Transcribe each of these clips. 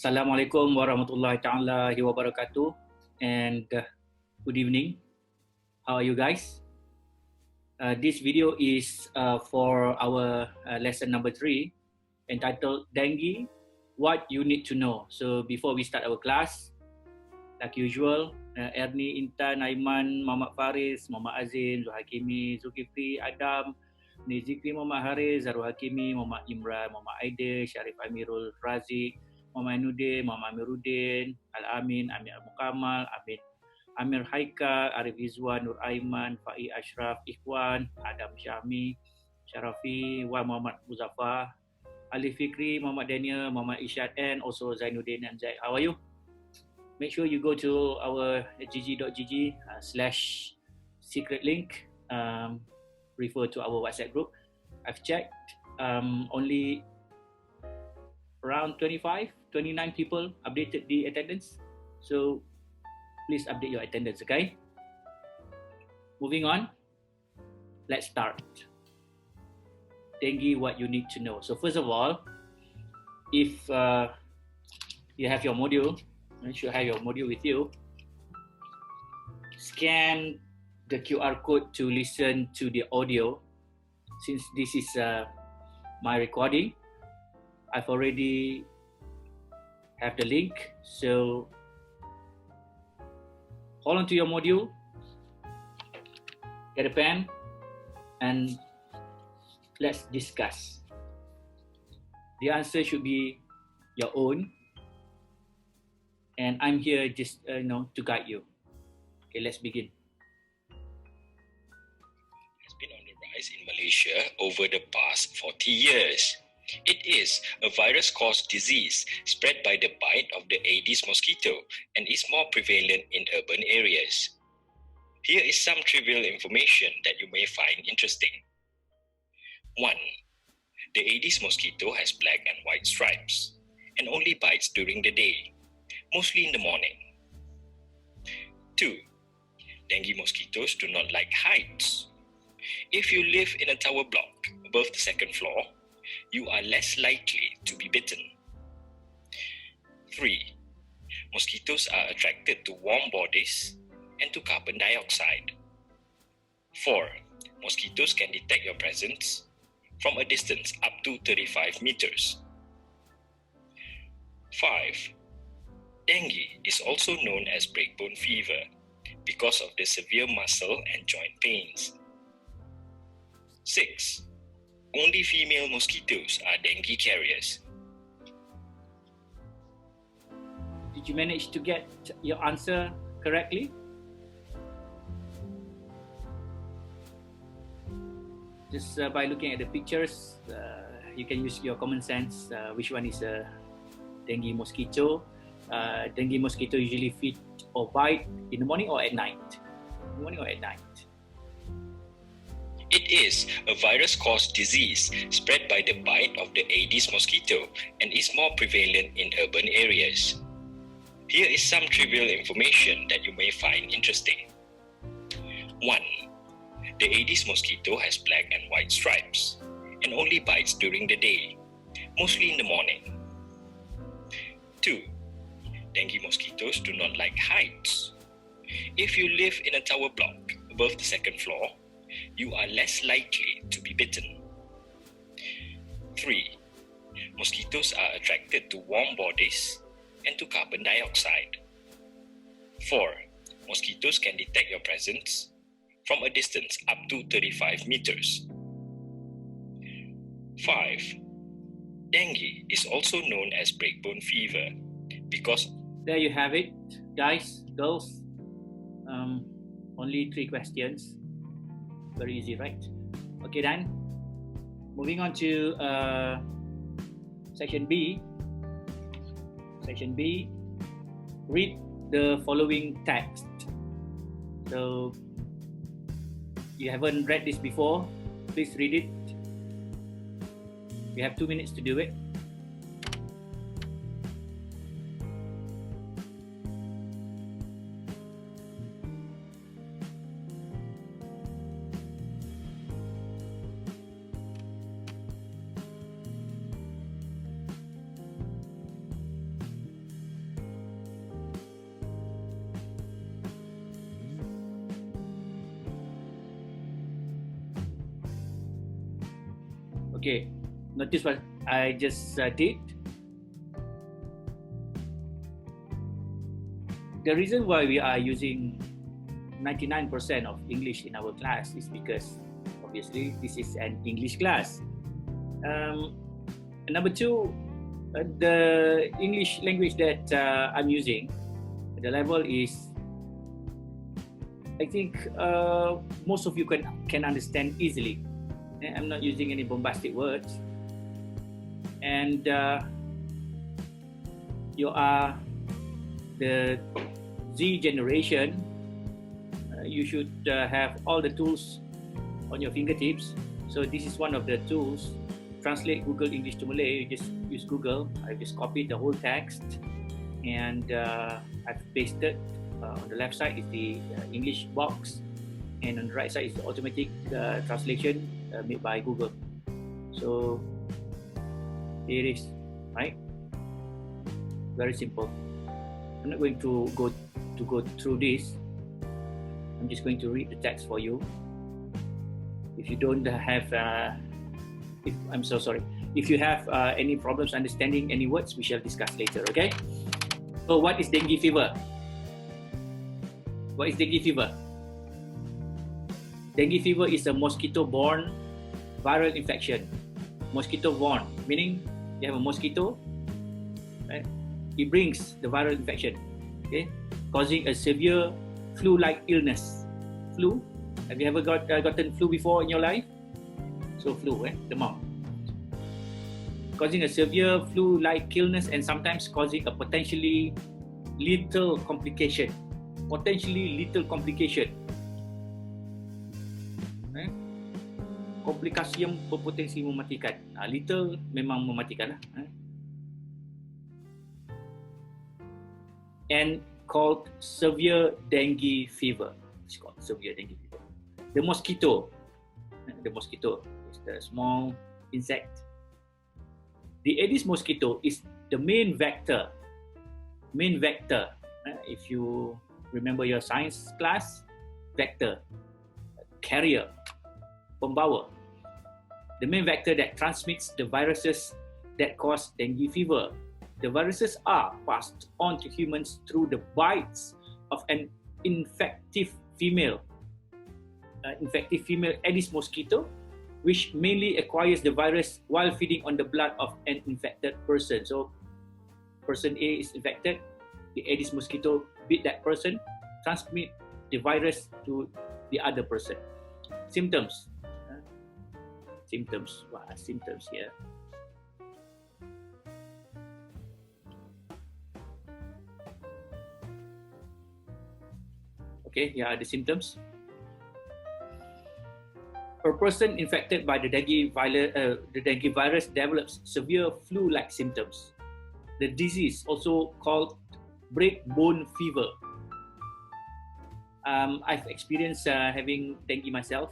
Assalamualaikum warahmatullahi ta'ala wabarakatuh, and good evening. How are you guys? This video is for our lesson number 3, entitled Dengue, What You Need to Know. So before we start our class, like usual, Ernie, Intan, Aiman, Muhammad Faris, Muhammad Azim, Zul Hakimi, Zulkifli, Adam, Nizikri, Muhammad Haris, Zarul Hakimi, Muhammad Imran, Muhammad Aidil, Syarif Amirul Razik, Muhammad Nudin, Muhammad Amiruddin, Al-Amin, Amir Al-Mukamal, Amir Haikal, Arif Izwan, Nur Aiman, Fa'i Ashraf, Ikhwan, Adam Syahmi, Syarafi, Wan Muhammad Muzaffar, Ali Fikri, Muhammad Daniel, Muhammad Ishad, and also Zainuddin and Zaid. How are you? Make sure you go to our gg.gg/secret link, refer to our WhatsApp group. I've checked, only around 29 people updated the attendance. So please update your attendance, okay? Moving on, let's start. Dengue, what you need to know. So first of all, if you have your module, you should have your module with you. Scan the QR code to listen to the audio. Since this is my recording, I've already have the link, so hold on to your module, get a pen, and let's discuss. The answer should be your own, and I'm here just to guide you. Okay, let's begin. Has been on the rise in Malaysia over the past 40 years. It is a virus-caused disease spread by the bite of the Aedes mosquito and is more prevalent in urban areas. Here is some trivial information that you may find interesting. 1. The Aedes mosquito has black and white stripes and only bites during the day, mostly in the morning. 2. Dengue mosquitoes do not like heights. If you live in a tower block above the second floor, you are less likely to be bitten. 3. Mosquitoes are attracted to warm bodies and to carbon dioxide. 4. Mosquitoes can detect your presence from a distance up to 35 meters. 5. Dengue is also known as breakbone fever because of the severe muscle and joint pains. 6. Only female mosquitoes are dengue carriers. Did you manage to get your answer correctly? Just by looking at the pictures, you can use your common sense. Which one is a dengue mosquito? Dengue mosquito usually feed or bite in the morning or at night? In the morning or at night? It is a virus-caused disease spread by the bite of the Aedes mosquito and is more prevalent in urban areas. Here is some trivial information that you may find interesting. 1. The Aedes mosquito has black and white stripes and only bites during the day, mostly in the morning. 2. Dengue mosquitoes do not like heights. If you live in a tower block above the second floor, you are less likely to be bitten. 3. Mosquitoes are attracted to warm bodies and to carbon dioxide. 4. Mosquitoes can detect your presence from a distance up to 35 meters. 5. Dengue is also known as breakbone fever because... There you have it, guys, girls. Only 3 questions. Very easy, right? Okay, then moving on to section B. Section B, read the following text. So, you haven't read this before, please read it. You have 2 minutes to do it. Okay, notice what I just did. The reason why we are using 99% of English in our class is because obviously this is an English class. Number two, the English language that I'm using, the level is, I think most of you can understand easily. I'm not using any bombastic words, and you are the Z generation. You should have all the tools on your fingertips. So this is one of the tools. Translate Google English to Malay. You just use Google. I just copied the whole text, and I've pasted. On the left side is the English box, and on the right side is the automatic translation made by Google. So here it is, right? Very simple. I'm not going to go through this. I'm just going to read the text for you. If you don't have, I'm so sorry. If you have any problems understanding any words, we shall discuss later. Okay. So what is dengue fever? What is dengue fever? Dengue fever is a mosquito-borne viral infection. Mosquito-borne, meaning you have a mosquito, right? It brings the viral infection, okay, causing a severe flu-like illness. Flu? Have you ever gotten flu before in your life? So flu, demam. Causing a severe flu-like illness and sometimes causing a potentially lethal complication. Komplikasi yang berpotensi mematikan. Lethal memang mematikan lah. And called severe dengue fever. It's called severe dengue fever. The mosquito is the small insect. The Aedes mosquito is the main vector. If you remember your science class, vector, carrier, pembawa. The main vector that transmits the viruses that cause dengue fever. The viruses are passed on to humans through the bites of an infective female Aedes mosquito, which mainly acquires the virus while feeding on the blood of an infected person. So, person A is infected, the Aedes mosquito bit that person, transmit the virus to the other person. Symptoms. What are symptoms here? Okay, here are the symptoms. A person infected by the dengue virus develops severe flu-like symptoms. The disease, also called breakbone fever. I've experienced having dengue myself.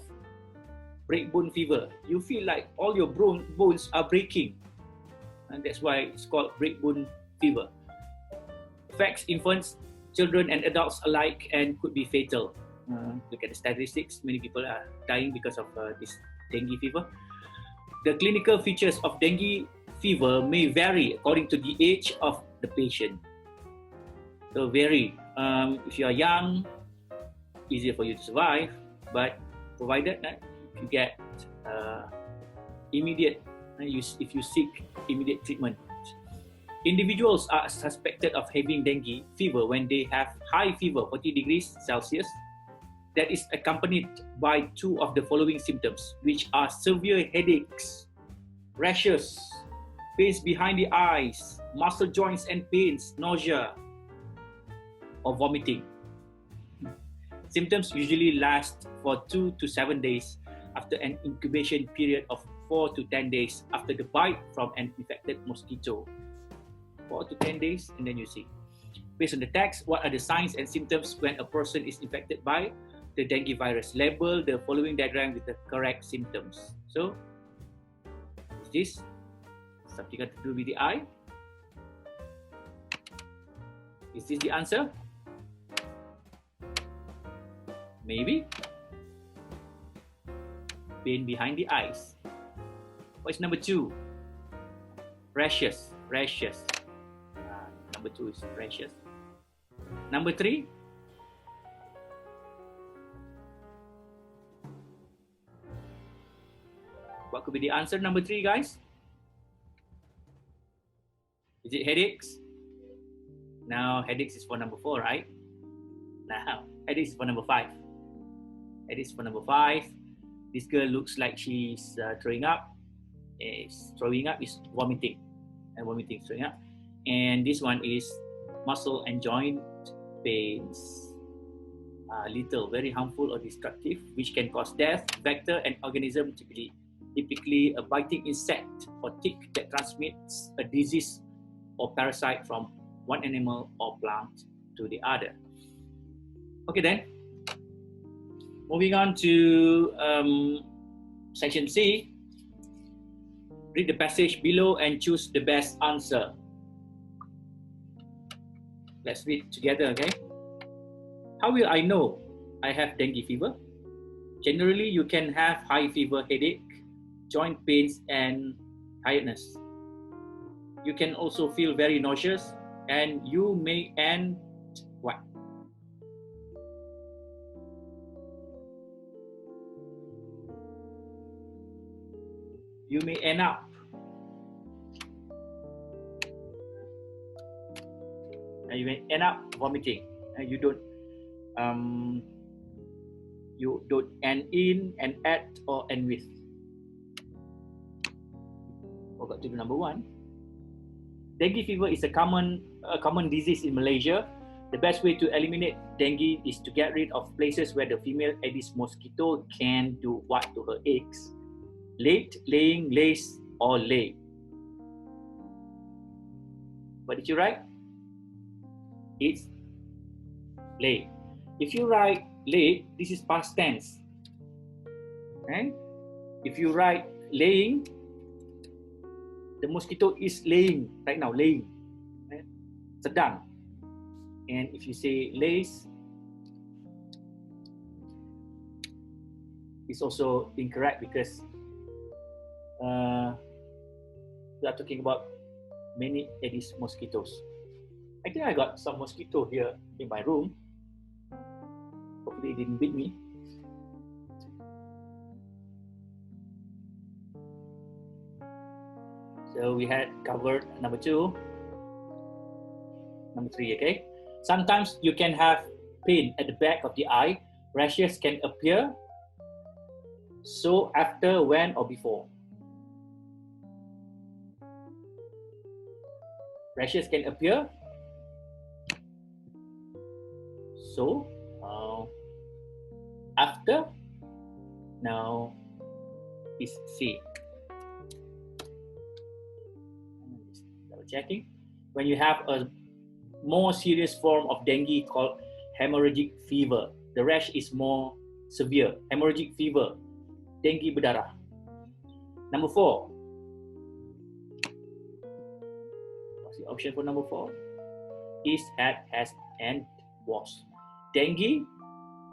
Breakbone fever. You feel like all your bones are breaking, and that's why it's called breakbone fever. Affects infants, children, and adults alike, and could be fatal. Look at the statistics. Many people are dying because of this dengue fever. The clinical features of dengue fever may vary according to the age of the patient. So vary. If you are young, easier for you to survive, but provided you get immediate, if you seek immediate treatment. Individuals are suspected of having dengue fever when they have high fever, 40 degrees Celsius, that is accompanied by two of the following symptoms, which are severe headaches, rashes, pains behind the eyes, muscle joints and pains, nausea, or vomiting. Symptoms usually last for 2 to 7 days after an incubation period of 4 to 10 days after the bite from an infected mosquito. 4 to 10 days, and then you see. Based on the text, what are the signs and symptoms when a person is infected by the dengue virus? Label the following diagram with the correct symptoms. So, is this something got to do with the eye? Is this the answer? Maybe. Pain behind the eyes. What's number 2? Rashes. Number 2 is rashes. Number 3? What could be the answer number 3, guys? Is it headaches? No, headaches is for number 4, right? Now, headaches is for number 5. Headaches for number 5. This girl looks like she's throwing up. Throwing up is vomiting. And vomiting is throwing up. And this one is muscle and joint pains. Lethal, very harmful or destructive, which can cause death. Vector and organism, typically a biting insect or tick that transmits a disease or parasite from one animal or plant to the other. Okay then, moving on to section C. Read the passage below and choose the best answer. Let's read together, okay? How will I know I have dengue fever? Generally, you can have high fever, headache, joint pains, and tiredness. You can also feel very nauseous, and you may end what? You may end up vomiting. You don't end in and at or end with. Forgot to do number 1. Dengue fever is a common disease in Malaysia. The best way to eliminate dengue is to get rid of places where the female Aedes mosquito can do what to her eggs? Laying, lays, or lay. What did you write? It's lay. If you write lay, this is past tense. Okay? If you write laying, the mosquito is laying right now, laying. Okay? Sedang. And if you say lays, it's also incorrect because we are talking about many Aedes mosquitoes. I think I got some mosquito here in my room. Hopefully it didn't bite me. So we had covered number 2. Number 3, okay? Sometimes you can have pain at the back of the eye. Rashes can appear. So after, when, or before? Rashes can appear. So, after, now is C. Double checking. When you have a more serious form of dengue called hemorrhagic fever, the rash is more severe. Hemorrhagic fever, dengue berdarah. Number 4. What's the option for number 4? Is, had, has, and was. Dengue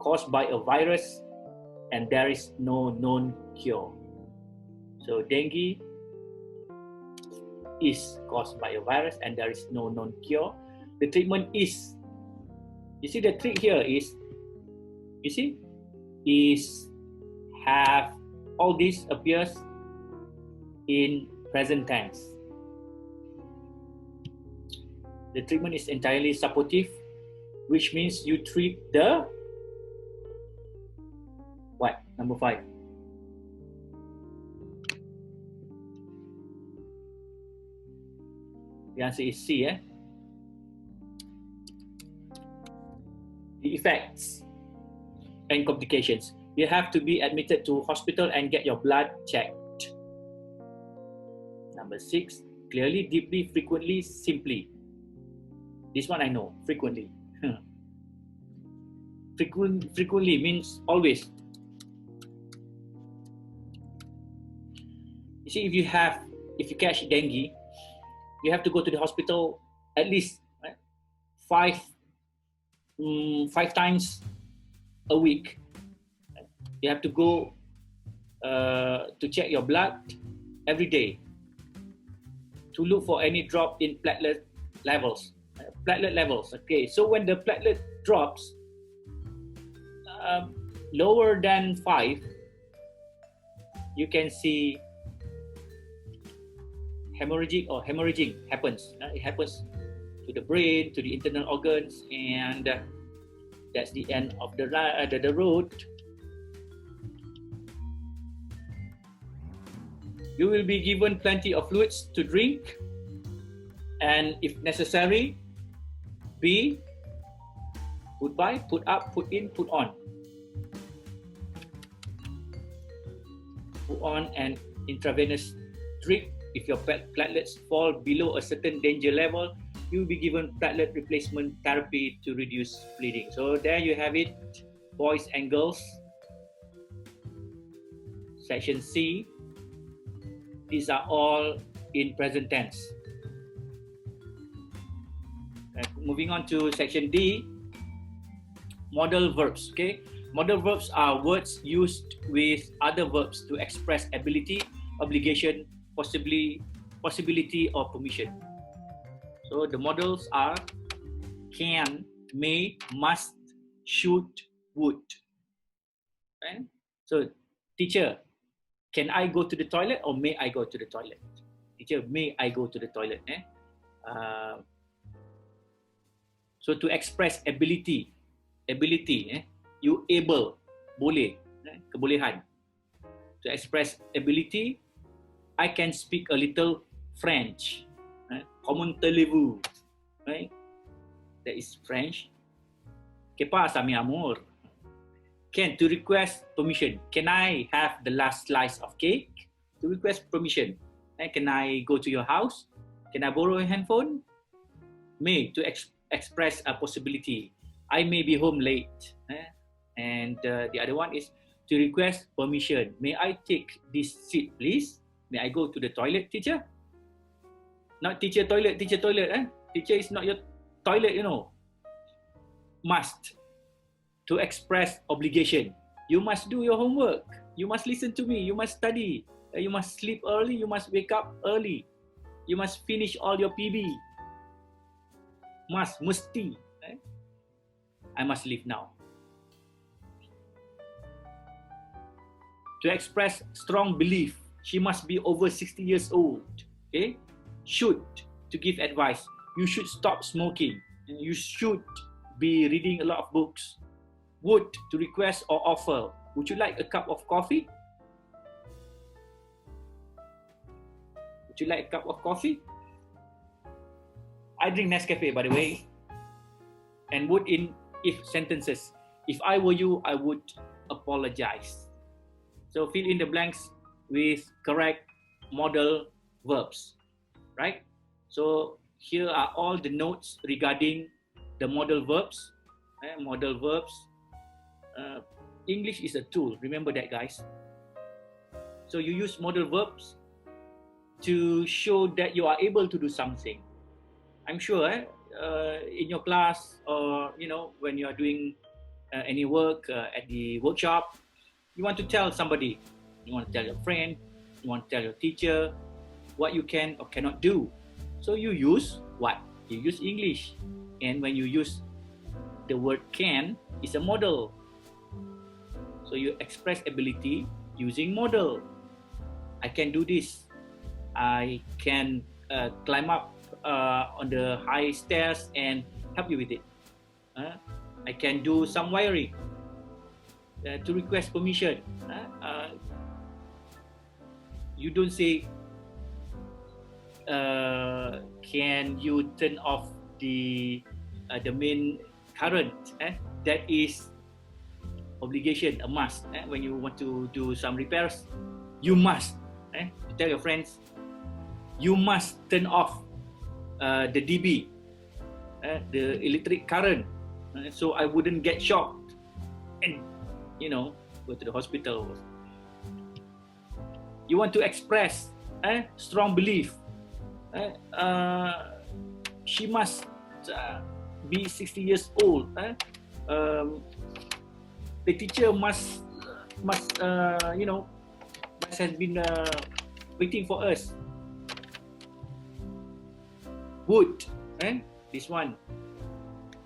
caused by a virus and there is no known cure. So dengue is caused by a virus and there is no known cure. The treatment is, you see the trick here is, you see, is have all this appears in present tense. The treatment is entirely supportive, which means you treat the what? Number 5. The answer is C. The effects and complications. You have to be admitted to hospital and get your blood checked. Number 6. Clearly, deeply, frequently, simply. This one I know, frequently. Frequently means always. You see, if you catch dengue, you have to go to the hospital at least 5 times a week. You have to go to check your blood every day to look for any drop in platelet levels. Okay, so when the platelet drops lower than 5, you can see hemorrhaging happens. It happens to the brain, to the internal organs, and that's the end of the road. You will be given plenty of fluids to drink, and if necessary, be put by, put up, put in, put on. Put on an intravenous drip. If your platelets fall below a certain danger level, you will be given platelet replacement therapy to reduce bleeding. So there you have it, boys and girls. Section C, these are all in present tense. Moving on to section D, modal verbs. Okay, modal verbs are words used with other verbs to express ability, obligation, possibility, or permission. So the modals are can, may, must, should, would. Okay? So teacher, can I go to the toilet or may I go to the toilet? Teacher, may I go to the toilet? So to express ability, you able, boleh, kebolehan. To express ability, I can speak a little French. Comment allez-vous? Right? That is French. Que pasa, mi amor? Can, to request permission. Can I have the last slice of cake? To request permission. Can I go to your house? Can I borrow a handphone? May, to express a possibility. I may be home late. And the other one is to request permission. May I take this seat, please? May I go to the toilet, teacher? Not teacher toilet. Teacher is not your toilet, you know. Must, to express obligation. You must do your homework. You must listen to me. You must study. You must sleep early. You must wake up early. You must finish all your PB. Mesti. I must leave now. To express strong belief, she must be over 60 years old. Okay? Should, to give advice. You should stop smoking. You should be reading a lot of books. Would, to request or offer. Would you like a cup of coffee? Would you like a cup of coffee? I drink Nescafe, by the way. And would in if sentences. If I were you, I would apologize. So fill in the blanks with correct modal verbs, right? So here are all the notes regarding the modal verbs. Modal verbs. English is a tool. Remember that, guys. So you use modal verbs to show that you are able to do something. I'm sure in your class, or when you are doing any work at the workshop, you want to tell somebody, you want to tell your friend, you want to tell your teacher what you can or cannot do. So you use what? You use English. And when you use the word can, it's a modal. So you express ability using modal. I can do this. I can climb up on the high stairs and help you with it. I can do some wiring to request permission. You don't say, can you turn off the main current? That is obligation, a must. When you want to do some repairs, you must. Tell your friends, you must turn off the DB, the electric current, so I wouldn't get shocked and go to the hospital. You want to express strong belief. She must be 60 years old. The teacher must have been waiting for us. Would, this one,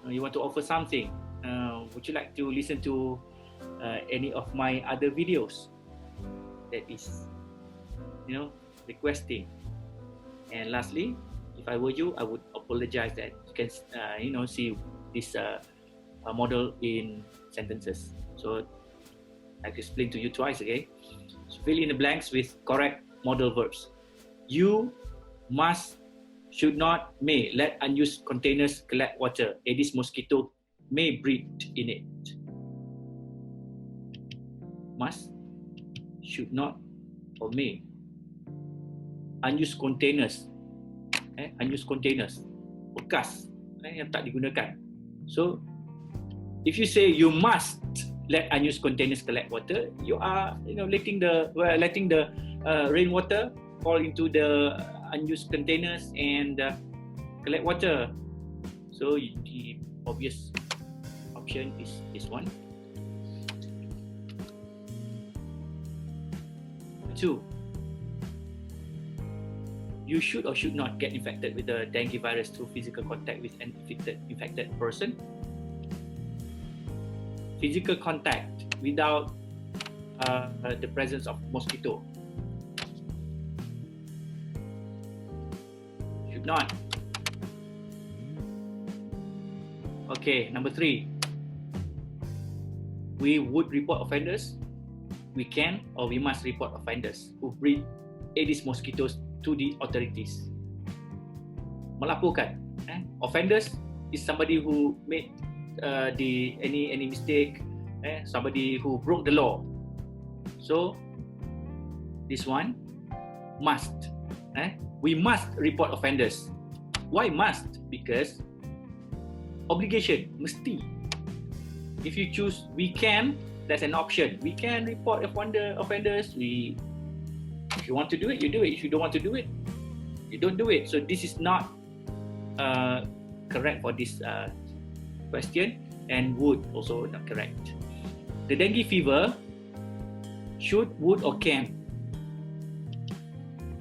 you want to offer something. Would you like to listen to any of my other videos? That is, requesting. And lastly, if I were you, I would apologize that you can, see this model in sentences. So I've explained to you twice, okay? So fill in the blanks with correct modal verbs. You, must, should not, may let unused containers collect water. Aedes mosquito may breed in it. Must, should not, or may. Unused containers, unused containers, bekas yang tak digunakan. So if you say you must let unused containers collect water, you are letting the rainwater fall into the unused containers and collect water. So the obvious option is this one. 2. You should or should not get infected with the dengue virus through physical contact with an infected person. Physical contact without the presence of mosquito. Should not. Okay, number 3. We would report offenders. We can or we must report offenders who breed Aedes mosquitoes to the authorities. Melaporkan. Offenders is somebody who made any mistake, somebody who broke the law. So this one must. We must report offenders. Why must? Because obligation, mesti. If you choose we can, that's an option. We can report offenders. If you want to do it, you do it. If you don't want to do it, you don't do it. So this is not correct for this question, and would also not correct. The dengue fever should, would, or can.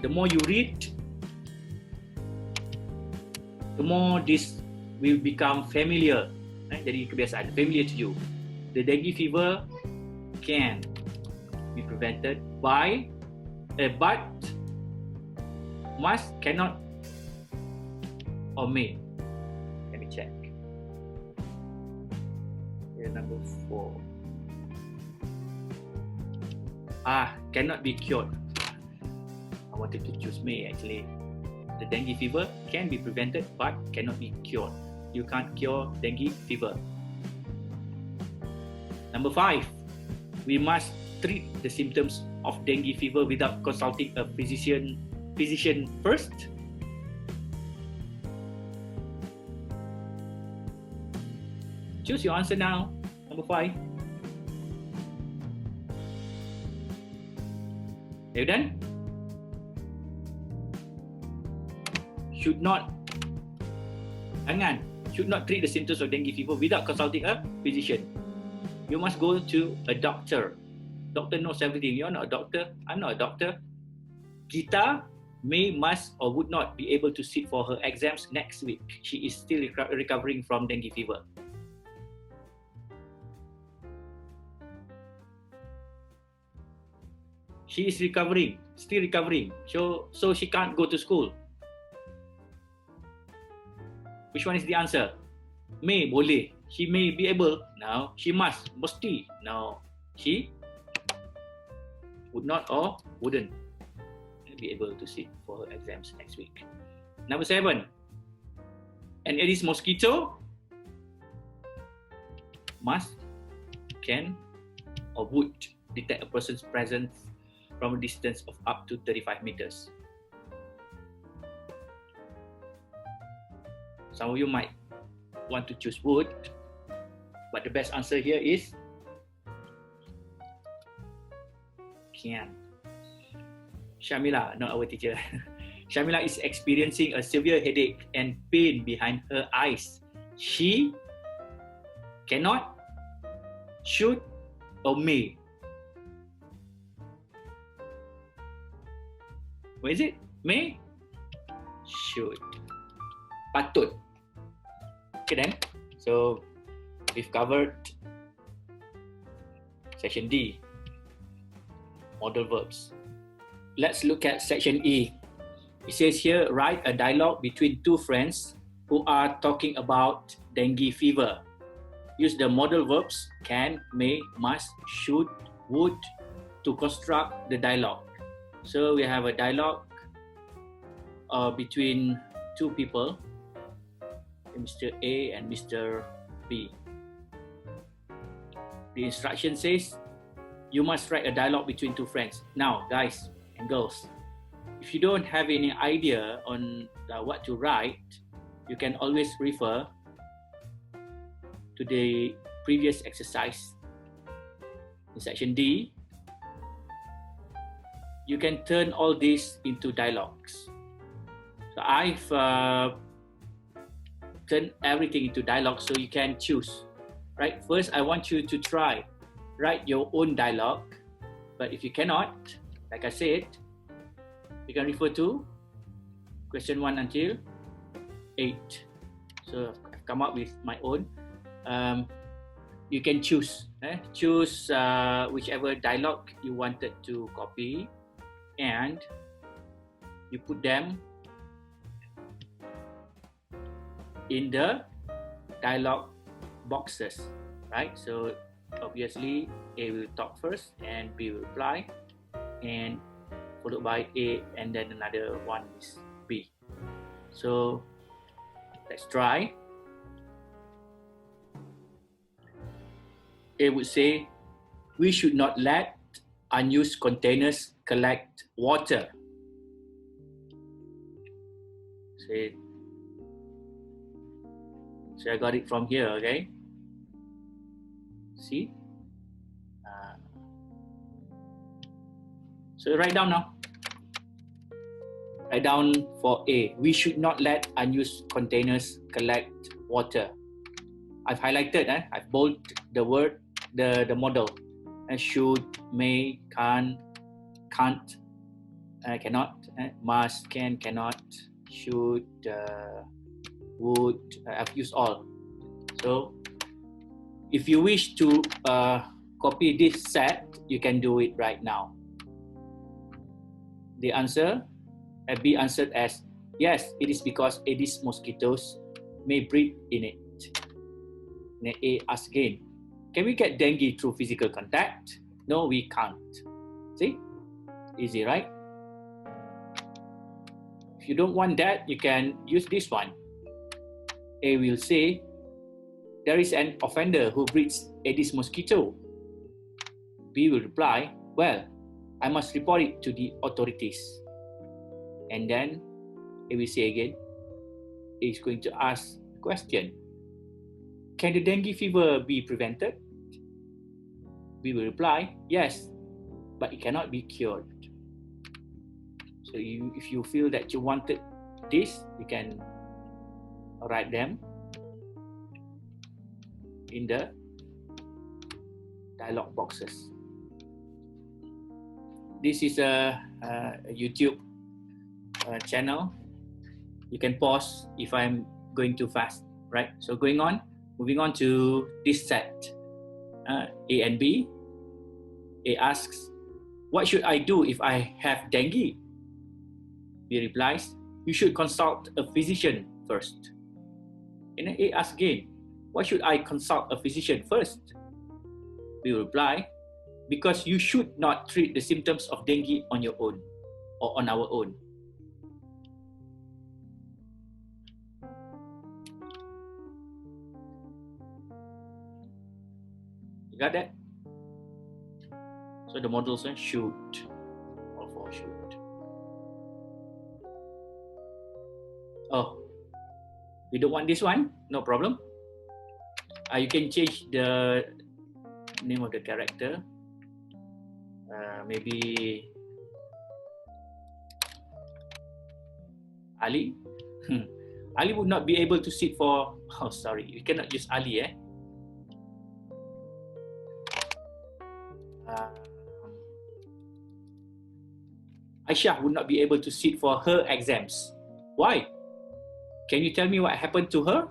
The more you read, the more this will become familiar. Jadi kebiasaan, familiar to you. The dengue fever can be prevented by but, must, cannot, or may. Let me check. Number 4. Cannot be cured. I wanted to choose may actually. The dengue fever can be prevented but cannot be cured. You can't cure dengue fever. Number 5. We must treat the symptoms of dengue fever without consulting a physician first. Choose your answer now. Number 5. Are you done? Should not. Jangan. Should not treat the symptoms of dengue fever without consulting a physician. You must go to a doctor. Doctor knows everything. You're not a doctor. I'm not a doctor. Gita may, must, or would not be able to sit for her exams next week. She is still recovering from dengue fever. She is recovering, still recovering. So she can't go to school. Which one is the answer? May, boleh. She may be able. No. She must, mesti. No. She would not or wouldn't be able to sit for her exams next week. Number 7. An Aedes mosquito must, can, or would detect a person's presence from a distance of up to 35 meters. Some of you might want to choose would, but the best answer here is can. Shamila, not our teacher. Shamila is experiencing a severe headache and pain behind her eyes. She cannot, should, or may. What is it? May, should, patut. Okay then. So we've covered section D, modal verbs. Let's look at section E. It says here, write a dialogue between two friends who are talking about dengue fever. Use the modal verbs can, may, must, should, would to construct the dialogue. So we have a dialogue between two people, Mr. A and Mr. B. The instruction says you must write a dialogue between two friends. Now, guys and girls, if you don't have any idea on what to write, you can always refer to the previous exercise. In section D, you can turn all this into dialogues. So I've turned everything into dialogue so you can choose. Right? First, I want you to try write your own dialogue. But if you cannot, like I said, you can refer to question 1 until 8. So I've come up with my own. You can choose. Choose whichever dialogue you wanted to copy, and you put them in the dialogue boxes, right? So obviously A will talk first and B will reply, and followed by A, and then another one is B. So let's try. A would say, we should not let unused containers collect water. Say, so I got it from here, okay? See? So write down now. Write down for A. We should not let unused containers collect water. I've highlighted, I've bolded the word, the model. Should, may, can't, cannot, must, can, cannot, should, would. I've used all. So if you wish to copy this set, you can do it right now. The answer be answered as yes, it is because Aedes mosquitoes may breed in it. Then A asks again, can we get dengue through physical contact? No, we can't. See? Easy, right? If you don't want that, you can use this one. A will say, there is an offender who breeds Aedes mosquito. B will reply, well, I must report it to the authorities. And then A will say again, A is going to ask the question, can the dengue fever be prevented? B will reply, yes, but it cannot be cured. So if you feel that you wanted this, you can write them in the dialog boxes. This is a YouTube channel. You can pause if I'm going too fast, right? So moving on to this set. A and B. A asks, what should I do if I have dengue? B replies, you should consult a physician first. And then A asks again, why should I consult a physician first? B will reply, because you should not treat the symptoms of dengue on your own or on our own. You got that? So the models are should, all four should. Oh, you don't want this one? No problem. You can change the name of the character. Maybe Ali. Ali would not be able to sit for. Oh, sorry, you cannot use Ali, Aisha would not be able to sit for her exams. Why? Can you tell me what happened to her?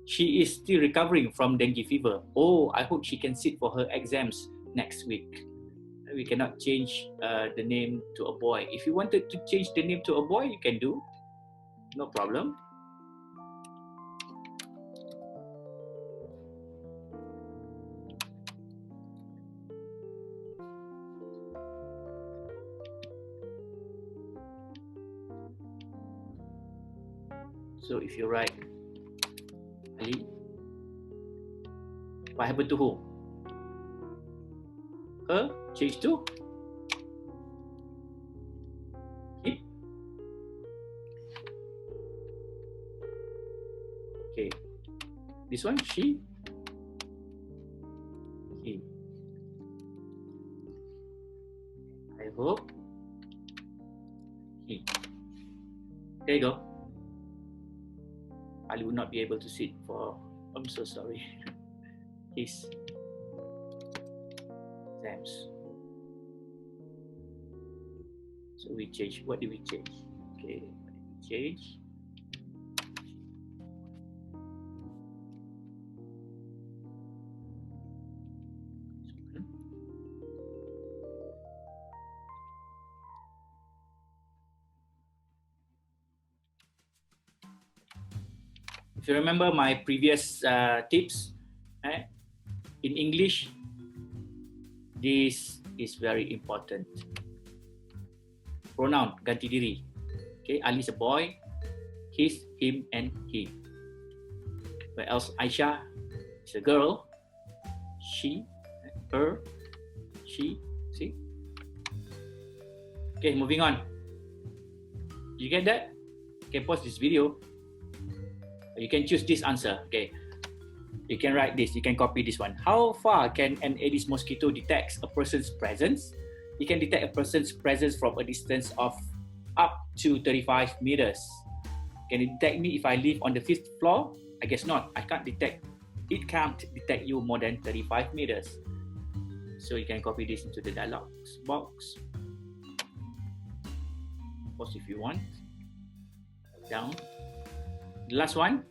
She is still recovering from dengue fever. Oh, I hope she can sit for her exams next week. We cannot change the name to a boy. If you wanted to change the name to a boy, you can do. No problem. So if you write Ali, what happened to who? Her, change to he. Okay. This one, she, he. I hope he. There you go. Ali would not be able to sit for, I'm so sorry, his exams. So we change, what did we change? Okay, what did we change? If you remember my previous tips, in English, this is very important. Pronoun, ganti diri. Okay, Ali is a boy, his, him, and he. Where else? Aisha is a girl, she, her, she, see? Okay, moving on. You get that? Okay, pause this video. You can choose this answer. Okay, you can write this. You can copy this one. How far can an Aedes mosquito detect a person's presence? It can detect a person's presence from a distance of up to 35 meters. Can it detect me if I live on the 5th floor? I guess not. I can't detect. It can't detect you more than 35 meters. So you can copy this into the dialog box. Pause if you want. Down. The last one,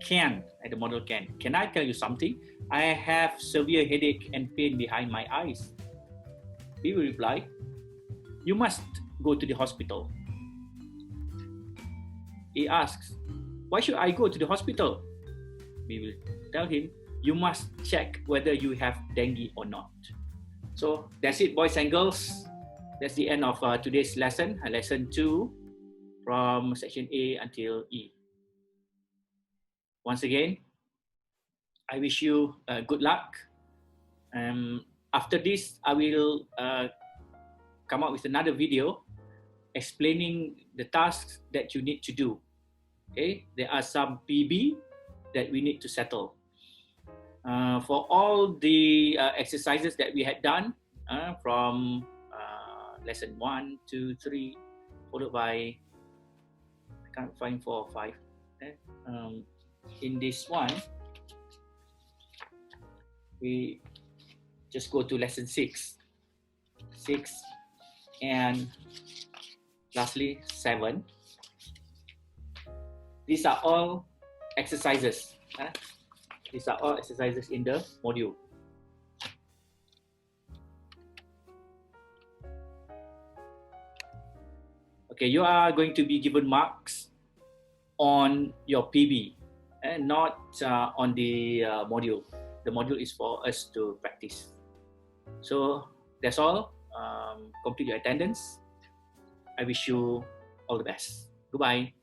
can, at the model can. Can I tell you something? I have severe headache and pain behind my eyes. He will reply, you must go to the hospital. He asks, why should I go to the hospital? We will tell him, you must check whether you have dengue or not. So that's it, boys and girls. That's the end of today's lesson, lesson 2. From section A until E. Once again, I wish you good luck. After this, I will come up with another video explaining the tasks that you need to do. Okay, there are some PB that we need to settle. For all the exercises that we had done from lesson 1, 2, 3, followed by can't find 4 or 5. In this one, we just go to lesson 6, and lastly 7. These are all exercises. These are all exercises in the module. Okay, you are going to be given marks on your PB and not on the module. The module is for us to practice. So that's all. Complete your attendance. I wish you all the best. Goodbye.